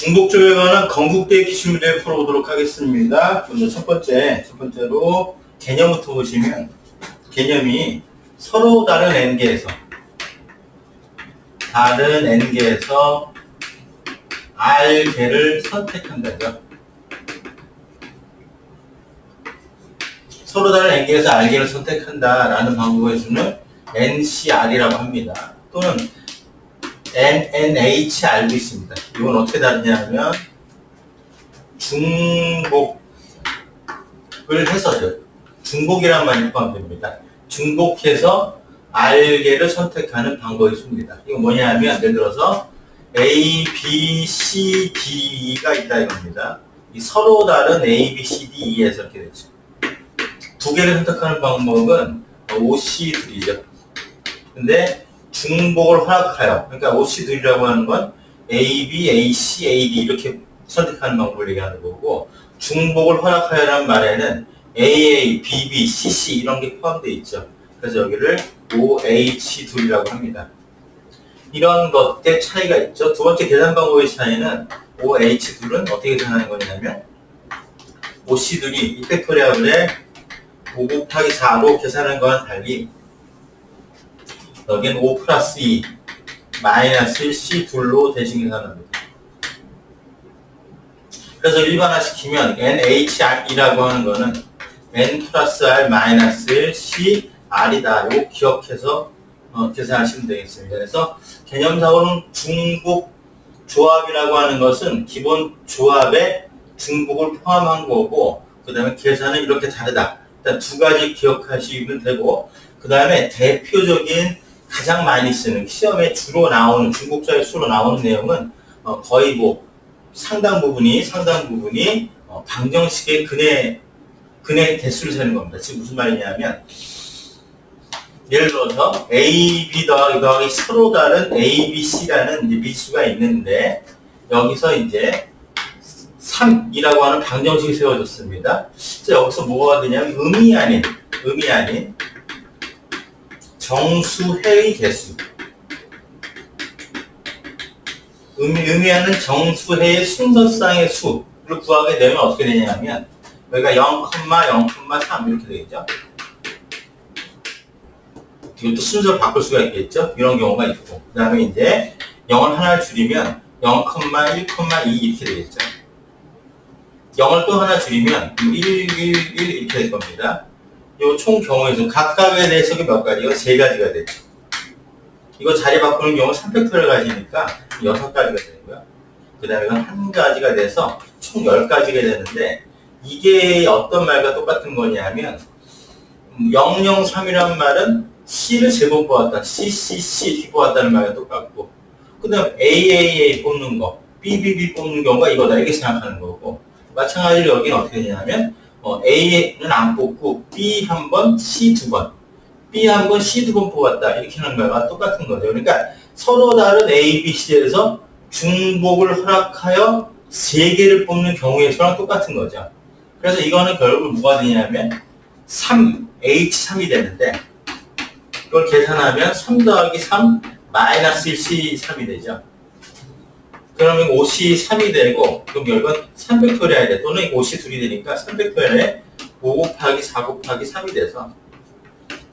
중복조에 관한 건국대 기출문제 풀어보도록 하겠습니다. 먼저 첫 번째로 개념부터 보시면 개념이 서로 다른 n개에서 r개를 선택한다죠. 서로 다른 n개에서 r개를 선택한다라는 방법의 수는 ncr이라고 합니다. 또는 nncr도 있습니다. 이건 어떻게 다르냐면 중복을 해서죠. 중복이란 말이 포함됩니다. 중복해서 r개를 선택하는 방법의 수입니다. 이건 뭐냐면 예를 들어서 A, B, C, D가 있다 이겁니다. 이 서로 다른 A, B, C, D, E에서 이렇게 되죠. 두 개를 선택하는 방법은 OC2이죠. 근데 중복을 허락하여, 그러니까 OC2라고 하는 건 A, B, A, C, A, D 이렇게 선택하는 방법을 얘기하는 거고, 중복을 허락하여라는 말에는 AA, BB, CC 이런 게 포함되어 있죠. 그래서 여기를 OH2이라고 합니다. 이런 것들 차이가 있죠. 두 번째 계산 방법의 차이는 OH2는 어떻게 계산하는 거냐면 OC2이 이 팩토리얼에 5 곱하기 4로 계산하는 거와는 달리 여기는 5 플러스 2 마이너스 C2로 대신 계산합니다. 그래서 일반화시키면 NHR이라고 하는 거는 N 플러스 R 마이너스 C R이다. 이거 기억해서 계산하시면 되겠습니다. 그래서 개념상으로는 중복 조합이라고 하는 것은 기본 조합에 중복을 포함한 거고, 그 다음에 계산은 이렇게 다르다. 일단 두 가지 기억하시면 되고, 그 다음에 대표적인 가장 많이 쓰는 시험에 주로 나오는 중복조합의 수로 나오는 내용은 거의 뭐 상당 부분이 방정식의 근의 대수를 세는 겁니다. 지금 무슨 말이냐면 예를 들어서 A, B 더하기 서로 다른 A, B, C라는 이제 미수가 있는데 여기서 이제 3이라고 하는 방정식이 세워졌습니다. 여기서 뭐가 되냐면 의미 아닌 정수해의 개수, 의미하는 정수해의 순서상의 수를 구하게 되면 어떻게 되냐면 여기가 0,0,3 이렇게 되겠죠. 이것도 순서를 바꿀 수가 있겠죠. 이런 경우가 있고, 그 다음에 이제 0을 하나 줄이면 0,1,2 이렇게 되겠죠. 0을 또 하나 줄이면 1,1,1 이렇게 될 겁니다. 이 총 경우의 수 각각에 대해서 몇 가지가 3가지가 되죠. 이거 자리 바꾸는 경우 3팩토리얼 가지니까 6가지가 되고요. 그 다음에 이건 1가지가 돼서 총 10가지가 되는데, 이게 어떤 말과 똑같은 거냐면 003이라는 말은 C를 제곱 뽑았다, CCC 이렇게 뽑았다는 말과 똑같고, 그 다음 AAA 뽑는 거, BBB 뽑는 경우가 이거다 이렇게 생각하는 거고, 마찬가지로 여기는 어떻게 되냐면 A는 안 뽑고 B 한 번, C 두 번, B 한 번, C 두 번 뽑았다 이렇게 하는 말과 똑같은 거죠. 그러니까 서로 다른 A, B, C에서 중복을 허락하여 3개를 뽑는 경우의 수랑 똑같은 거죠. 그래서 이거는 결국 뭐가 되냐면 3H3이 되는데, 이걸 계산하면 3 더하기 3 마이너스 1C3이 되죠. 그러면 5C3이 되고, 그럼 결국은 3팩토리얼이 돼. 또는 5C2이 되니까 3팩토리얼에 5 곱하기 4 곱하기 3이 돼서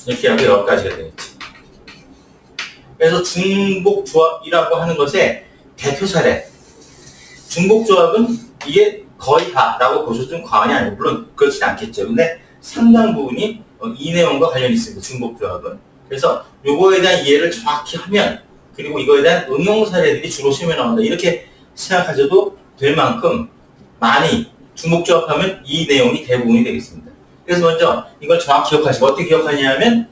이렇게 하고 10가지가 되겠지. 그래서 중복조합이라고 하는 것의 대표 사례. 중복조합은 이게 거의 다라고 보셔도 좀 과언이 아니고, 물론 그렇진 않겠죠. 근데 상당 부분이 이 내용과 관련이 있습니다. 중복조합은. 그래서 요거에 대한 이해를 정확히 하면, 그리고 이거에 대한 응용 사례들이 주로 시험에 나온다 이렇게 생각하셔도 될 만큼 많이 중복조합하면 이 내용이 대부분이 되겠습니다. 그래서 먼저 이걸 정확히 기억하시고, 어떻게 기억하냐면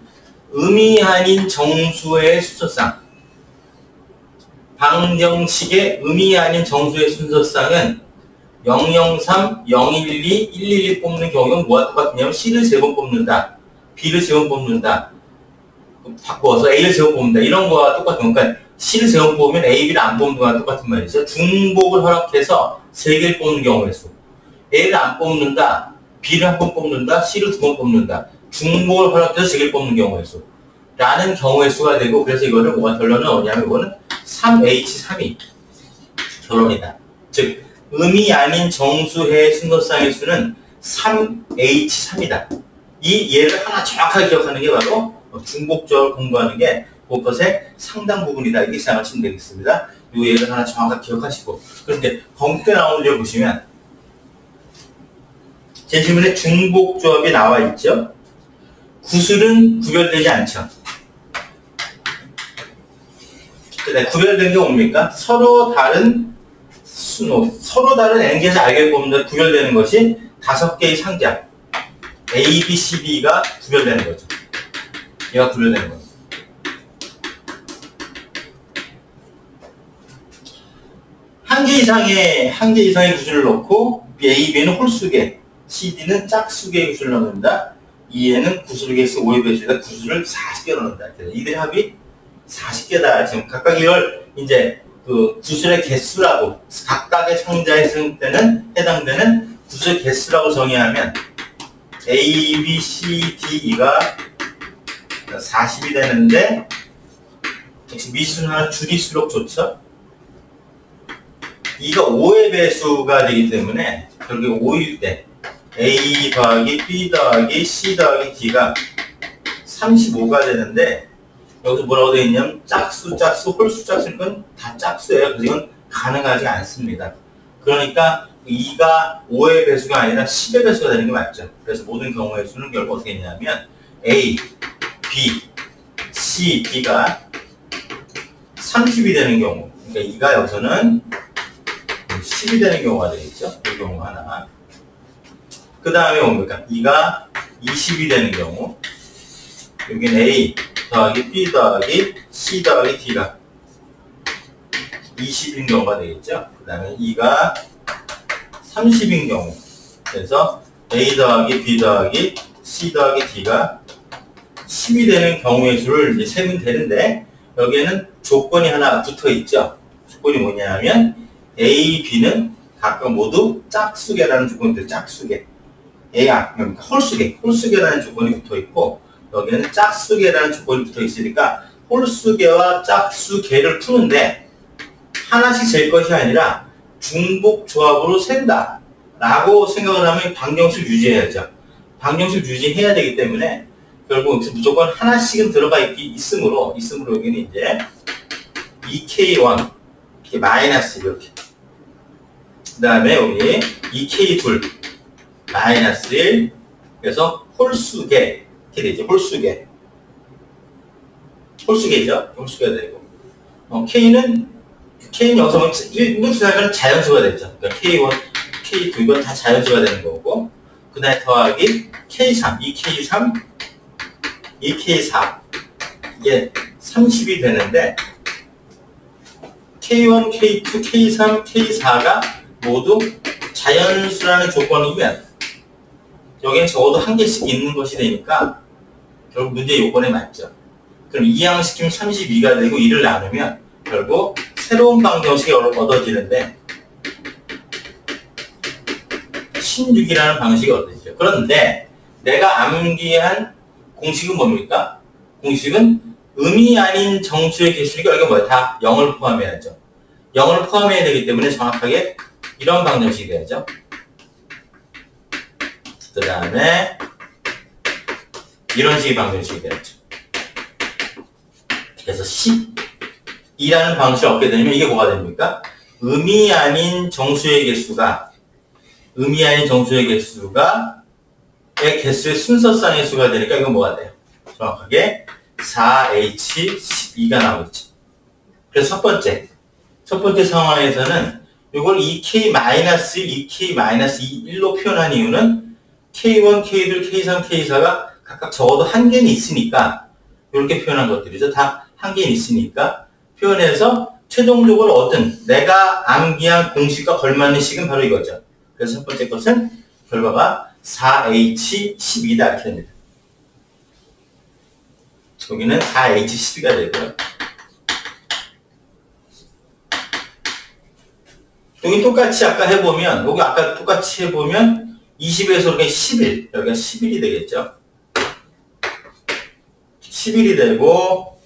의미 아닌 정수의 순서상, 방정식의 의미 아닌 정수의 순서상은 003, 012, 111 뽑는 경우는 뭐가 똑같냐면 C를 제곱 뽑는다, B를 제곱 뽑는다, 바꿔서 A를 제곱 뽑는다 이런 거와 똑같은, 그러니까 C를 제곱 뽑으면 A, B를 안 뽑는 거와 똑같은 말이죠. 중복을 허락해서 3개를 뽑는 경우의 수. A를 안 뽑는다, B를 한 번 뽑는다, C를 2번 뽑는다. 중복을 허락해서 3개를 뽑는 경우의 수. 라는 경우의 수가 되고, 그래서 이거는 뭐가 결론은 뭐냐면 이거는 3H3이 결론이다. 즉 음이 아닌 정수의 순서쌍의 수는 3H3이다. 이 예를 하나 정확하게 기억하는 게 바로 중복조합을 공부하는 게 그것의 상당 부분이다. 이렇게 생각하시면 되겠습니다. 이 예를 하나 정확하게 기억하시고, 그런데 검게 나오는 걸 보시면 제 질문에 중복조합이 나와 있죠. 구술은 구별되지 않죠. 구별된 게 뭡니까? 서로 다른 순호, 서로 다른 N개에서 알게 보면 구별되는 것이 5개의 상자 A, B, C, D가 구별되는 거죠. 얘가 구별되는 거죠. 한 개 이상의 구술을 넣고 A, B는 홀수개, C, D는 짝수개의 구술을 넣는다. E에는 구술의 개수 5의 배수에다 구술을 40개 넣는다. 이들의 합이 40개다. 지금 각각 이걸 이제 그 구술의 개수라고, 각각의 상자에 해당되는 구술의 개수라고 정의하면 A, B, C, D, E가 40이 되는데, 역시 미수는 하나 줄일수록 좋죠. E가 5의 배수가 되기 때문에 결국 5일 때 A 더하기 B 더하기 C 더하기 D가 35가 되는데, 여기서 뭐라고 되어 있냐면 짝수, 홀수, 짝수인 건 다 짝수예요. 그래서 이건 가능하지 않습니다. 그러니까 2가 5의 배수가 아니라 10의 배수가 되는 게 맞죠. 그래서 모든 경우의 수는 결국 어떻게 되냐면 A, B, C, D가 30이 되는 경우, 그러니까 2가 여기서는 10이 되는 경우가 되겠죠. 그 경우 하나. 그 다음에 뭡니까? 2가 20이 되는 경우, 여기는 A 더하기 B 더하기 C 더하기 D가 20인 경우가 되겠죠. 그 다음에 2가 30인 경우, 그래서 A 더하기 B 더하기 C 더하기 D가 10이 되는 경우의 수를 이제 세면 되는데, 여기에는 조건이 하나 붙어 있죠. 조건이 뭐냐면 A, B는 각각 모두 짝수개라는 조건이 있어요. 짝수개. 그러니까 홀수개라는 조건이 붙어 있고, 여기에는 짝수개라는 조건이 붙어 있으니까 홀수개와 짝수개를 푸는데 하나씩 잴 것이 아니라 중복 조합으로 센다 라고 생각을 하면 방정식 유지해야죠. 방정식 유지해야 되기 때문에 결국 무조건 하나씩은 들어가 있으므로 여기는 이제 2K1 이렇게 마이너스 이렇게, 그 다음에 여기 2K2 마이너스 1, 그래서 홀수개 이렇게 되죠. 홀수개죠. 홀수개가 되고, K는 여기서 1, 2, 3은 자연수가 되죠. 그러니까 K1, K2 이건 다 자연수가 되는 거고, 그 다음에 더하기 K3, 2K3, 2K4 이게 30이 되는데, K1, K2, K3, K4가 모두 자연수라는 조건이면 여기엔 적어도 한 개씩 있는 것이 되니까 결국 문제 요건에 맞죠. 그럼 이항시키면 32가 되고 2를 나누면 결국 새로운 방정식이 얻어지는데 16이라는 방식이 얻어지죠. 그런데 내가 암기한 공식은 뭡니까? 공식은 음이 아닌 정수의 개수니까 여기가 뭐야? 다 0을 포함해야죠. 0을 포함해야 되기 때문에 정확하게 이런 방정식이 돼야죠. 그 다음에 이런 식의 방정식이 되었죠. 그래서 12라는 방식을 얻게 되면 이게 뭐가 됩니까? 음이 아닌 정수의 개수가 의 개수의 순서쌍의 수가 되니까 이건 뭐가 돼요? 정확하게 4H12가 나오겠죠. 그래서 첫 번째 상황에서는 이걸 2K-1, 2K-1로 표현한 이유는 K1, K2, K3, K4가 각각 적어도 한 개는 있으니까 이렇게 표현한 것들이죠. 다 한 개는 있으니까 표현해서 최종적으로 얻은 내가 암기한 공식과 걸맞는 식은 바로 이거죠. 그래서 첫 번째 것은 결과가 4H12다 이렇게 됩니다. 여기는 4H12가 되고요. 여기 똑같이 아까 해보면 20에서 이렇게 11, 여기가 11이 되겠죠. 11이 되고,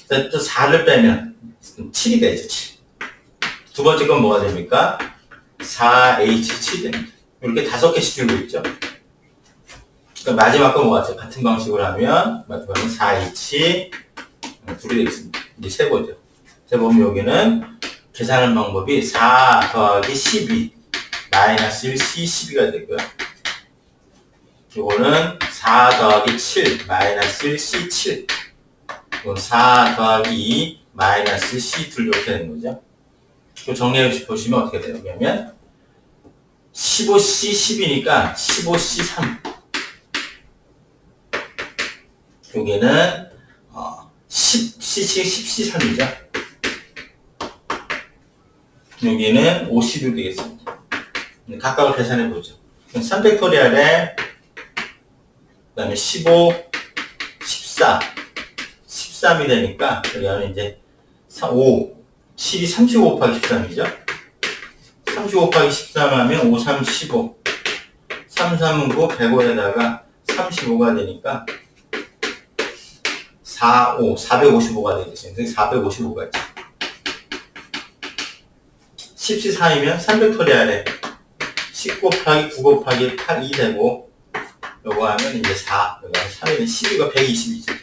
또 4를 빼면 7이 되죠. 두 번째 건 뭐가 됩니까? 4H7이 됩니다. 이렇게 5개씩 줄고 있죠. 그럼 마지막 건 뭐가 죠? 같은 방식으로 하면 마지막은 4H 둘이 되겠습니다. 이제 세보죠. 세보면 여기는 계산하는 방법이 4 더하기 12 마이너스 1 C12가 되고요. 요거는 4 더하기 7 마이너스 1 C7 이건 4 더하기 2 마이너스 C2 이렇게 되는 거죠. 또 정리해 보시면 어떻게 돼요? 그러면 15C10이니까 15C3 여기는 10C3이죠. 여기는 50이 되겠습니다. 각각을 계산해 보죠. 3팩토리얼에 그 다음에 15, 14, 13이 되니까 여기는 이제 5, 7이 35 곱하기 13이죠. 35 곱하기 13 하면 5, 3, 15 3, 3은 9, 105에다가 35가 되니까 4, 5, 455가 되겠습니다. 455가 있죠. 14이면 3팩토리얼에 10 곱하기 9 곱하기 8, 2 되고 요거 하면 이제 4, 요거 3이면 12가 120이죠.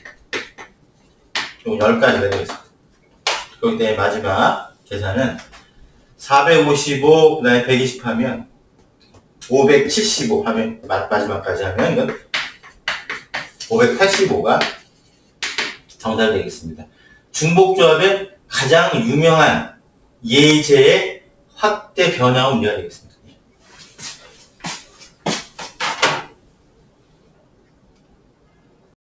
요거 10가지가 되겠습니다. 그렇기 때문에 마지막 계산은 455, 그 다음에 120 하면 575 하면 마지막까지 하면 이건 585가 정답이 되겠습니다. 중복조합의 가장 유명한 예제의 확대 변형은 이해가 되겠습니다.